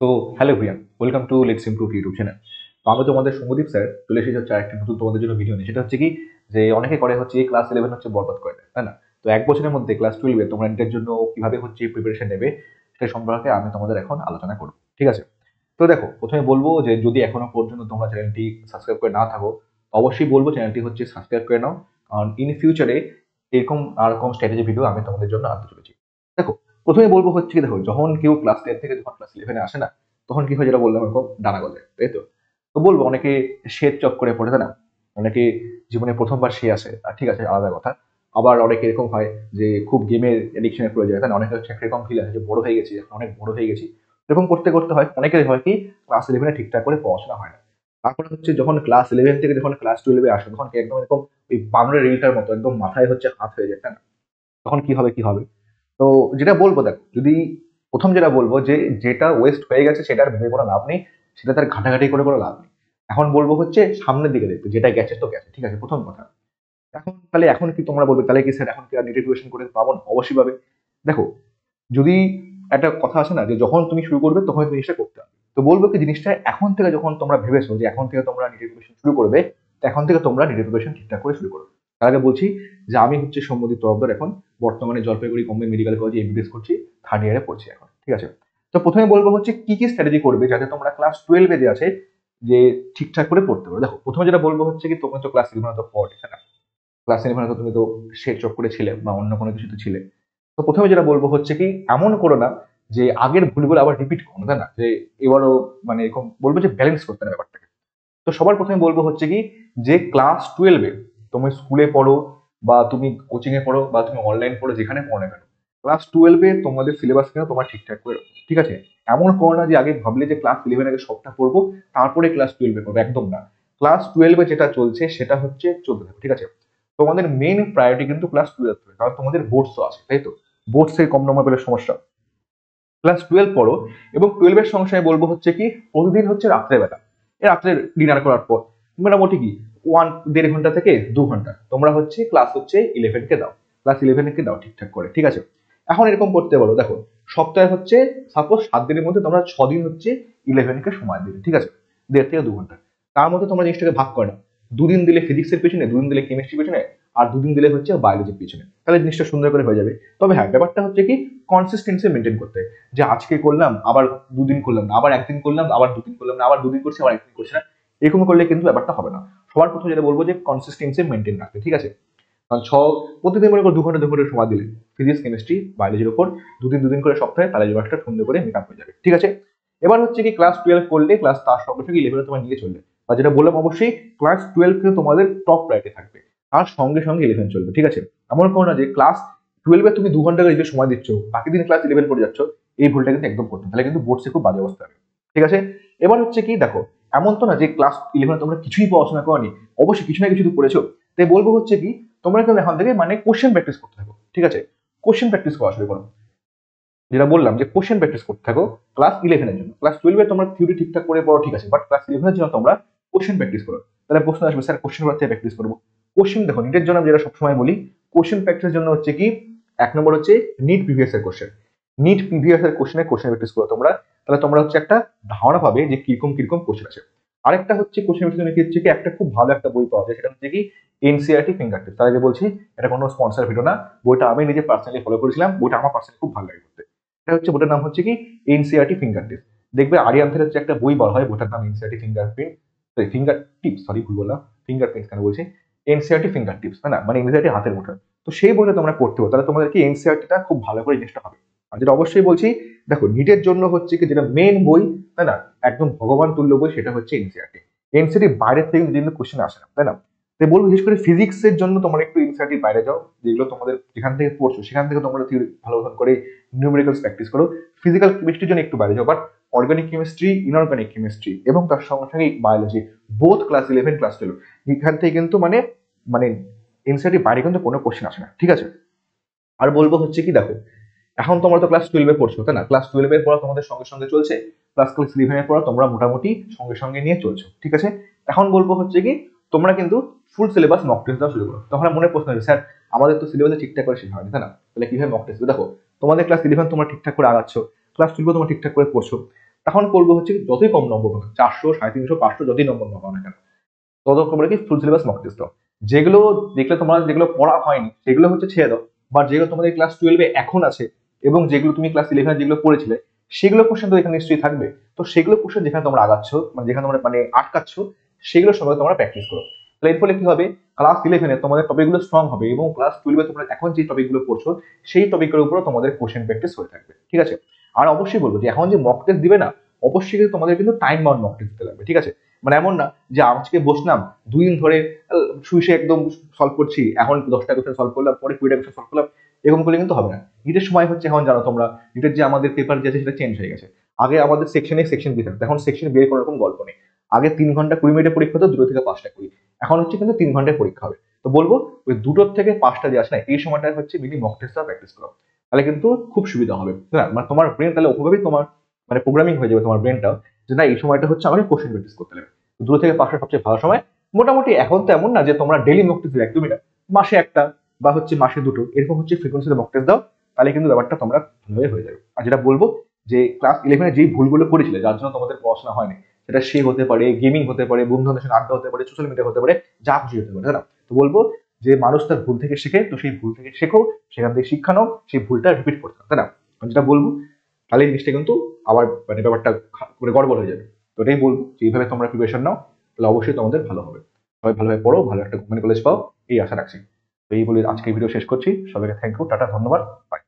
তো হ্যালো ভিয়ান, welcome to let's improve YouTube channel. তো আমি তোমাদের সৌম্যদীপ স্যার চলে এসেছি হচ্ছে আরেকটা নতুন তোমাদের জন্য ভিডিও নিয়ে। সেটা হচ্ছে কি, যে অনেকে করে হচ্ছে এই ক্লাস 11 হচ্ছে বরবাদ করে দেয়, তাই না? তো এক বছরের মধ্যে ক্লাস 12 তোমরা এটার জন্য কিভাবে হচ্ছে প্রিপারেশন নেবে সেটা সম্পর্কে আমি তোমাদের এখন আলোচনা করবো, ঠিক আছে? তো দেখো, প্রথমে বলবো যে যদি এখনো পর্যন্ত তোমরা চ্যানেলটি সাবস্ক্রাইব করে না থাকো, অবশ্যই বলবো চ্যানেলটি হচ্ছে সাবস্ক্রাইব করে নাও। কারণ ইন ফিউচারে এরকম আর রকম স্ট্র্যাটেজি ভিডিও আমি তোমাদের জন্য আনতে চলেছি। দেখো, প্রথমে বলবো হচ্ছে কি, দেখো যখন কেউ ক্লাস 10 থেকে যখন ক্লাস 11 আসে না, তখন কি হয় যেটা বললাম, এরকম ডানা গলে, তাই তো? তো বলবো অনেকে শ্বেত চক্করে পড়ে, তাই না? অনেকে জীবনে প্রথমবার সে আসে, আর ঠিক আছে, আলাদা কথা। আবার অনেকে এরকম হয় যে খুব গেমের এডিকশনে পড়ে যায়, তাই না? অনেকে হচ্ছে একটা এরকম ফিল আছে যে বড় হয়ে গেছি, এখন অনেক বড় হয়ে গেছি। এরকম করতে করতে হয় অনেকের হয় কি, ক্লাস 11 ঠিকঠাক করে পড়াশোনা হয় না। তারপরে হচ্ছে যখন ক্লাস 11 থেকে যখন ক্লাস 12 আসে, তখন কি একদম এরকম ওই বানরের রিলটার মতো একদম মাথায় হচ্ছে হাত হয়ে যায়, তাই না? তখন কি হবে কি হবে? তো যেটা বলবো, দেখো, যদি প্রথম যেটা বলবো যে যেটা ওয়েস্ট হয়ে গেছে সেটা আর ভেবে কোনো লাভ নেই, সেটা তার ঘাটাঘাটি করে কোনো লাভ নেই। এখন বলবো হচ্ছে সামনের দিকে দেখতে, যেটা গেছে তো গেছে, ঠিক আছে, প্রথম কথা। এখন তাহলে এখন কি তোমরা বলবে, তাহলে কি স্যার এখন কি আর নেট টিউশন করে পাবো না? অবশ্যই পাবে। দেখো, যদি একটা কথা আছে না যে যখন তুমি শুরু করবে তখন তুমি জিনিসটা করতে হবে। তো বলবো কি, জিনিসটা এখন থেকে যখন তোমরা ভেবেছো যে এখন থেকে তোমরা নেট টিউশন শুরু করবে, তো এখন থেকে তোমরা নেট টিউশন ঠিকঠাক করে শুরু করো। তার আগে বলছি যে আমি হচ্ছে সৌম্যদীপ তরফদার, এখন বর্তমানে জলপাইগুড়ি গভর্নমেন্ট মেডিকেল কলেজে এমবিবিএস করছি, থার্ড ইয়ারে পড়ছি এখন, ঠিক আছে? তো প্রথমে বলবো হচ্ছে কি কি স্ট্র্যাটেজি করবে যাতে তোমরা ক্লাস 12 যে আছে যে ঠিকঠাক করে পড়তে পারো। দেখো, প্রথমে যেটা বলবো হচ্ছে কি, তোমরা তো ক্লাস 11 তো পড়ে, তাই না? ক্লাস 11 তো তুমি তো সে চক্করে ছিলে বা অন্য কোনো কিছুতে ছিলে। তো প্রথমে যেটা বলবো হচ্ছে কি, এমন করো না যে আগের ভুলগুলো আবার রিপিট করো না, তাই না? যে এবারও মানে এরকম বলবো যে ব্যালেন্স করতে না ব্যাপারটাকে। তো সবার প্রথমে বলবো হচ্ছে কি, যে ক্লাস 12 তুমি স্কুলে পড়ো বা তুমি কোচিং এ পড়ো বা তুমি অনলাইন পড়ো, যেখানে পড়ো না কেন, ক্লাস 12 তোমাদের সিলেবাস কিন্তু তোমার ঠিকঠাক করে রাখো, ঠিক আছে? এমন করো না যে আগে ভাবলে যে ক্লাস 11 আগে সবটা পড়বো, তারপরে ক্লাস 12 পড়বো, একদম না। ক্লাস 12 যেটা চলছে সেটা হচ্ছে চলতে থাকো, ঠিক আছে? তোমাদের মেইন প্রায়োরিটি কিন্তু ক্লাস 12 কারণ তোমাদের বোর্ডস আছে, তাই তো? বোর্ডসে কম নম্বর পেলে সমস্যা। ক্লাস 12 পড়ো, এবং 12 এর সঙ্গে সঙ্গে বলবো হচ্ছে কি, প্রতিদিন হচ্ছে রাত্রেবেলা, এই রাত্রে ডিনার করার পর মোটামুটি কি 1.5 ঘন্টা থেকে 2 ঘন্টা তোমরা হচ্ছে ক্লাস হচ্ছে 11 কে দাও, ক্লাস 11 কে দাও ঠিকঠাক করে, ঠিক আছে? এখন এরকম করতে পারো, দেখো, সপ্তাহে হচ্ছে সাপোজ 7 দিনের মধ্যে তোমরা 6 দিন হচ্ছে 11 কে সময় দিলে, ঠিক আছে? 1.5 থেকে 2 ঘন্টা। তার মধ্যে তোমরা জিনিসটাকে ভাগ করে নাও, 2 দিন দিলে ফিজিক্সের পেছনে, 2 দিন দিলে কেমিস্ট্রির পেছনে, আর 2 দিন দিলে হচ্ছে বায়োলজির পেছনে, তাহলে জিনিসটা সুন্দর করে হয়ে যাবে। তবে হ্যাঁ, ব্যাপারটা হচ্ছে কি, কনসিস্টেন্সি মেনটেন করতে হয়। যে আজকে করলাম আবার 2 দিন করলাম না, আবার একদিন করলাম আবার 2 দিন করলাম না, আবার 2 দিন করছি আবার একদিন করছি না, এরকম করলে কিন্তু ব্যাপারটা হবে না। সবার প্রথমে যেটা বলবো যে কনসিস্টেন্সি মেনটেন রাখতে, ঠিক আছে? কারণ প্রতিদিন মনে করো 2 ঘন্টা 2 ঘন্টা সময় দিলে ফিজিক্স কেমিস্ট্রি বায়োলজির উপর 2 দিন 2 দিন করে সপ্তাহে, তাহলে ব্যাপারটা সুন্দর করে মেকআপ হয়ে যাবে, ঠিক আছে? এবার হচ্ছে কি, ক্লাস 12 করলে ক্লাস তার সঙ্গে সঙ্গে 11 তোমার নিয়ে চলবে। আর যেটা বললাম, অবশ্যই ক্লাস 12 কিন্তু তোমাদের টপ প্রায়োরিটি থাকবে, তার সঙ্গে সঙ্গে 11 চলবে, ঠিক আছে? এমন করো না যে ক্লাস 12 তুমি 2 ঘন্টা করে যে সময় দিচ্ছ, বাকি দিন ক্লাস 11 পড়ে যাচ্ছ। এই ভুলটা কিন্তু একদম করতে হবে, তাহলে কিন্তু বোর্ডসে খুব বাজে অবস্থা হবে, ঠিক আছে? এবার হচ্ছে কি, দেখো, এমন তো না যে ক্লাস 11 তোমরা কিছুই পড়াশোনা করনি, অবশ্যই কিছু না কিছু তো পড়েছো। তাই বলবো হচ্ছে কি, তোমরা কিন্তু এখন থেকে মানে কোশ্চেন প্র্যাকটিস করতে থাকো, ঠিক আছে? কোশ্চেন প্র্যাকটিস করা শুরু করো। যেটা বললাম যে কোশ্চেন প্র্যাকটিস করতে থাকো ক্লাস 11 এর জন্য। ক্লাস 12 তোমরা থিওরি ঠিকঠাক করে পড়ো, ঠিক আছে, বাট ক্লাস 11 এর জন্য তোমরা কোশ্চেন প্র্যাকটিস করো। তাহলে প্রশ্ন আসবে, স্যার কোশ্চেন কোথা থেকে প্র্যাকটিস করবো? কোশ্চেন, দেখো, নিটের জন্য আমি যেটা সবসময় বলি, কোশ্চেন প্র্যাকটিসের জন্য হচ্ছে কি, 1 নম্বর হচ্ছে নিট প্রিভিয়াস এর কোশ্চেন। নিট প্রিভিয়াস এর কোশ্চেন প্র্যাকটিস করো তোমরা। তাহলে তোমরা হচ্ছে একটা ধারণা পাবে যে কিরকম কিরকম কোশ্চেন আছে। আরেকটা হচ্ছে কোশ্চেন প্র্যাকটিস কি হচ্ছে কি, একটা খুব ভালো একটা বই পাওয়া যায়, সেটা হচ্ছে কি এনসিইআরটি ফিঙ্গার টিপস। তার আগে বলছি, এটা কোনো স্পন্সর ভিডিও না, বইটা আমি নিজে পার্সোনালি ফলো করেছিলাম, বইটা আমার পার্সোনালি খুব ভালো লাগে পড়তে। এটা হচ্ছে, বইটার নাম হচ্ছে কি এনসিইআরটি ফিঙ্গার টিপস। দেখবে আরিয়ান্থের হচ্ছে একটা বই বার হয়, বইটার নাম এনসিইআরটি ফিঙ্গার টিপস, সরি ভুল বললাম, ফিঙ্গার প্রিন্টস কেন বলছি, এনসিইআরটি ফিঙ্গার টিপস, তাই না? মানে এনসিইআরটি হাতের মুঠোয়। তো সেই বইটা তোমরা পড়তে হবে, তাহলে তোমাদের কি এনসিইআরটিটা খুব ভালো করে জিনিসটা হবে। আর যেটা অবশ্যই বলছি, দেখো, নিটের জন্য হচ্ছে কি, যেটা মেন বই, তাই না, একদম ভগবান তুল্য বই, সেটা হচ্ছে এনসিইআরটি। এনসিইআরটি বাইরের থেকে কিন্তু কোশ্চেন আসে না, তাই না? তাই বলবো, বিশেষ করে ফিজিক্সের জন্য তোমরা একটু এনসিইআরটির বাইরে যাও, যেগুলো তোমাদের যেখান থেকে পড়ছো সেখান থেকে তোমরা থিওরি ভালো ভালো করে নিউমেরিক্যালস প্র্যাকটিস করো। ফিজিক্যাল কেমিস্ট্রির জন্য একটু বাইরে যাও, but organic chemistry, inorganic chemistry এবং তার সঙ্গে সঙ্গে বায়োলজি, বোথ ক্লাস 11 ক্লাস 12, এখান থেকে কিন্তু মানে মানে এনসিইআরটি বাইরে কিন্তু কোনো কোশ্চেন আসে না, ঠিক আছে? আর বলবো হচ্ছে কি, দেখো, এখন তোমরা তো ক্লাস 12 পড়ছো, তাই না? ক্লাস 12 পড়া তোমাদের সঙ্গে সঙ্গে চলছে, প্লাস ক্লাস 11 পড়া তোমরা মোটামুটি সঙ্গে সঙ্গে নিয়ে চলছো, ঠিক আছে? এখন বলবো হচ্ছে কি, তোমরা কিন্তু ফুল সিলেবাস মক টেস্ট দেওয়া শুরু করো। তখন মনে প্রশ্ন হবে, স্যার আমাদের তো সিলেবাসে ঠিকঠাক করে শেখা হয়নি, তাই না? তাহলে কিভাবে মক টেস্ট? দেখো, তোমাদের ক্লাস 11 তোমরা ঠিকঠাক করে আগাচ্ছ, ক্লাস 12 তোমরা ঠিকঠাক করে পড়ছো, তখন করবো হচ্ছে কি, যতই কম নম্বর পাবে 400 350 500 যতই নম্বর পাবো না কেন, তত তোমরা কি ফুল সিলেবাস মক টেস্ট দাও। যেগুলো দেখলে তোমরা যেগুলো পড়া হয়নি সেগুলো হচ্ছে ছেড়ে দাও, বা যেগুলো তোমাদের ক্লাস 12-এ এখন আছে এবং যেগুলো তুমি ক্লাস 11-এ যেগুলো পড়েছিলে সেগুলো কোশ্চেন তো এখানে নিশ্চয়ই থাকবে। তো সেগুলো কোশ্চেন যেখানে তোমরা আগাচ্ছ, মানে যেখানে তোমরা মানে আটকাচ্ছ, সেগুলোর সঙ্গে তোমরা প্র্যাকটিস করো। তাহলে এর ফলে কি হবে, ক্লাস 11-এ তোমাদের টপিকগুলো স্ট্রং হবে এবং ক্লাস 12-এ তোমরা এখন যে টপিকগুলো পড়ছো সেই টপিকের উপরও তোমাদের কোশ্চেন প্র্যাকটিস হয়ে থাকবে। ঠিক আছে? আর অবশ্যই বলবো যে এখন যে মক টেস্ট দিবে না, অবশ্যই কিন্তু তোমাদের কিন্তু টাইম বাউন্ড মক টেস্ট দিতে লাগবে। ঠিক আছে? মানে এমন না যে আজকে বসলাম 2 দিন ধরে শুয়ে একদম সলভ করছি, এখন 10টা কোশ্চেন সলভ করলাম, পরে 20টা কোশ্চেন সলভ করলাম, এরকম করলে কিন্তু হবে না। নিটের সময় হচ্ছে এখন জানো তোমরা, নিটের যে আমাদের পেপার যে আছে সেটা চেঞ্জ হয়ে গেছে। আগে আমাদের সেকশনে সেকশন বি থাকতো, এখন সেকশন বি এর কোনো রকম গল্প নেই। আগে 3 ঘন্টা 20 মিনিটের পরীক্ষা হতো, 2 থেকে 5টা করি, এখন হচ্ছে কিন্তু 3 ঘন্টায় পরীক্ষা হবে। তো বলবো ওই 2 থেকে 5টা যে আসে না, এই সময়টা হচ্ছে মিনি মক টেস্ট প্র্যাকটিস করো, তাহলে কিন্তু খুব সুবিধা হবে। না মানে তোমার ব্রেন তাহলে ওভাবেই তোমার মানে প্রোগ্রামিং হয়ে যাবে তোমার ব্রেনটা, যে না এই সময়টা হচ্ছে আমাকে কোশ্চেন প্র্যাকটিস করতে হবে। 2 থেকে 5টা সবচেয়ে ভালো সময়। মোটামুটি এখন তো এমন না যে তোমরা ডেইলি মক টেস্ট একদমই না, মাসে একটা বা হচ্ছে মাসে দুটো এরকম হচ্ছে ফ্রিকোয়েন্সিতে মক টেস্ট দাও, তাহলে কিন্তু ব্যাপারটা তোমরা ভালোভাবে হয়ে যাবে। আর যেটা বলবো যে ক্লাস 11-এ যেই ভুলগুলো করেছিলে যার জন্য তোমাদের পড়াশোনা হয়নি, সেটা সে হতে পারে, গেমিং হতে পারে, বন্ধুদের সঙ্গে আড্ডা হতে পারে, সোশ্যাল মিডিয়া হতে পারে, যা খুশি হতে পারে, তাই না? তো বলবো যে মানুষ তার ভুল থেকে শেখে, তো সেই ভুল থেকে শেখো, সেখান থেকে শিক্ষা নাও, সেই ভুলটা রিপিট করতে হবে, তাই না? আমি যেটা বলবো, তাহলে এই জিনিসটা কিন্তু আবার মানে ব্যাপারটা করে গড়বড় হয়ে যাবে। তো এটাই বলবো যে এইভাবে তোমরা প্রিপারেশন নাও, তাহলে অবশ্যই তোমাদের ভালো হবে। সবাই ভালোভাবে পড়ো, ভালো একটা গভর্নমেন্ট কলেজ পাও, এই আশা রাখছি। তো এই বলে আজকে ভিডিও শেষ করছি। সবাইকে থ্যাংক ইউ, টাটা, ধন্যবাদ, বাই।